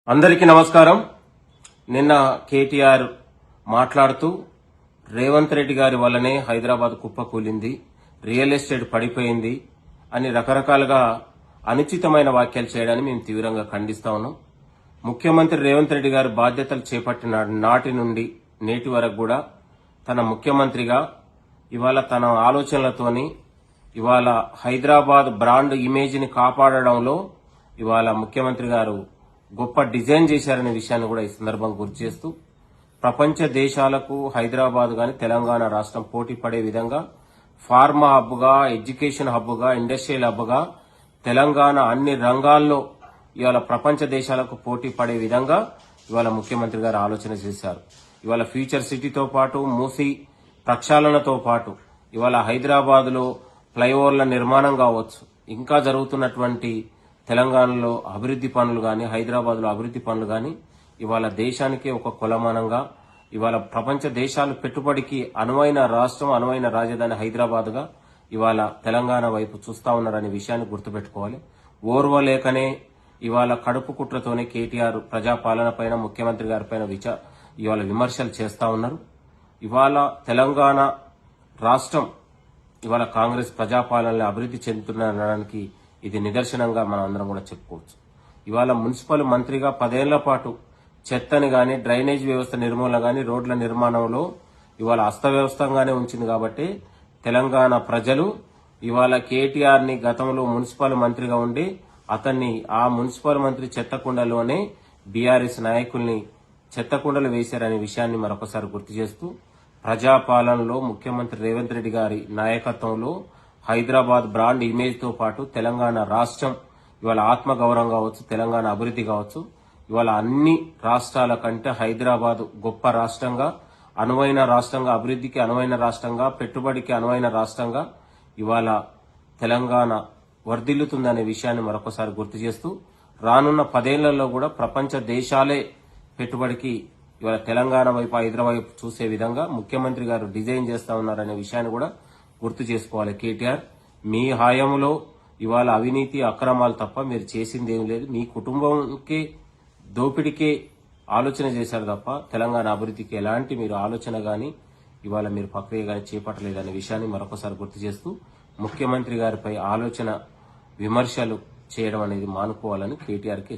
అందరికీ నమస్కారం. నిన్న కేటీఆర్ మాట్లాడుతూ రేవంత్ రెడ్డి గారి వల్లనే హైదరాబాద్ కుప్పకూలింది, రియల్ ఎస్టేట్ పడిపోయింది అని రకరకాలుగా అనుచితమైన వ్యాఖ్యలు చేయడాన్ని మేము తీవ్రంగా ఖండిస్తా ఉన్నాం. ముఖ్యమంత్రి రేవంత్ రెడ్డి గారు బాధ్యతలు చేపట్టిన నాటి నుండి నేటి వరకు కూడా తన ముఖ్యమంత్రిగా ఇవాళ తన ఆలోచనలతోని ఇవాళ హైదరాబాద్ బ్రాండ్ ఇమేజ్ ని కాపాడడంలో ఇవాళ ముఖ్యమంత్రి గారు గొప్ప డిజైన్ చేశారనే విషయాన్ని కూడా ఈ సందర్భంగా గుర్తు చేస్తూ ప్రపంచ దేశాలకు హైదరాబాద్ గాని తెలంగాణ రాష్ట్రం పోటీ పడే విధంగా ఫార్మా హబ్ గా, ఎడ్యుకేషన్ హబ్ గా, ఇండస్ట్రియల్ హబ్ గా తెలంగాణ అన్ని రంగాల్లో ఇవాళ ప్రపంచ దేశాలకు పోటీ పడే విధంగా ఇవాళ ముఖ్యమంత్రి గారు ఆలోచన చేశారు. ఇవాళ ఫ్యూచర్ సిటీతో పాటు మూసీ ప్రక్షాళనతో పాటు ఇవాళ హైదరాబాద్ లో ఫ్లైఓవర్ల నిర్మాణం కావచ్చు, ఇంకా జరుగుతున్నటువంటి తెలంగాణలో అభివృద్ది పనులు గాని, హైదరాబాద్ లో అభివృద్ది పనులు గాని ఇవాళ దేశానికే ఒక కొలమానంగా ఇవాళ ప్రపంచ దేశాలు పెట్టుబడికి అనువైన రాష్ట్రం, అనువైన రాజధాని హైదరాబాద్ గా ఇవాళ తెలంగాణ వైపు చూస్తా ఉన్నారనే విషయాన్ని గుర్తుపెట్టుకోవాలి. ఓర్వలేకనే ఇవాళ కడుపు కుట్రతోనే కేటీఆర్ ప్రజాపాలన పైన, ముఖ్యమంత్రి గారి పైన ఇవాళ విమర్శలు చేస్తా ఉన్నారు. ఇవాళ తెలంగాణ రాష్ట్రం ఇవాళ కాంగ్రెస్ ప్రజాపాలనలో అభివృద్ది చెందుతుండడానికి ఇది నిదర్శనంగా మనం అందరం కూడా చెప్పుకోవచ్చు. ఇవాళ మున్సిపల్ మంత్రిగా 10 ఏళ్ల పాటు చెత్తని గాని, డ్రైనేజ్ వ్యవస్థ నిర్మూలన గాని, రోడ్ల నిర్మాణంలో ఇవాళ అస్తవ్యవస్థంగానే ఉంచింది కాబట్టి తెలంగాణ ప్రజలు ఇవాళ కేటీఆర్ ని గతంలో మున్సిపల్ మంత్రిగా ఉండి అతన్ని ఆ మున్సిపల్ మంత్రి చెత్తకుండలోనే బీఆర్ఎస్ నాయకుల్ని చెత్తకుండలు వేశారనే విషయాన్ని మరొకసారి గుర్తు చేస్తూ ప్రజాపాలనలో ముఖ్యమంత్రి రేవంత్ రెడ్డి గారి నాయకత్వంలో హైదరాబాద్ బ్రాండ్ ఇమేజ్ తో పాటు తెలంగాణ రాష్ట్రం ఇవాళ ఆత్మగౌరవం కావచ్చు, తెలంగాణ అభివృద్ది కావచ్చు, ఇవాళ అన్ని రాష్ట్రాల కంటే హైదరాబాద్ గొప్ప రాష్ట్రంగా, అనువైన రాష్ట్రంగా, అభివృద్దికి అనువైన రాష్ట్రంగా, పెట్టుబడికి అనువైన రాష్ట్రంగా ఇవాళ తెలంగాణ వర్ధిల్లుతుందనే విషయాన్ని మరొకసారి గుర్తు చేస్తూ రానున్న 10 ఏళ్లలో కూడా ప్రపంచ దేశాలే పెట్టుబడికి ఇవాళ తెలంగాణ వైపు, హైదరాబాద్ వైపు చూసే విధంగా ముఖ్యమంత్రి గారు డిజైన్ చేస్తా ఉన్నారనే విషయాన్ని కూడా గుర్తు చేసుకోవాలి. కేటీఆర్, మీ హాయంలో ఇవాళ అవినీతి, అక్రమాలు తప్ప మీరు చేసింది ఏం లేదు. మీ కుటుంబంకే దోపిడికే ఆలోచన చేశారు తప్ప తెలంగాణ అభివృద్ధికి ఎలాంటి మీరు ఆలోచన గాని ఇవాళ మీరు ప్రక్రియ గాని చేపట్టలేదనే విషయాన్ని మరొకసారి గుర్తు చేస్తూ ముఖ్యమంత్రి గారిపై ఆలోచన విమర్శలు చేయడం అనేది మానుకోవాలని కేటీఆర్కి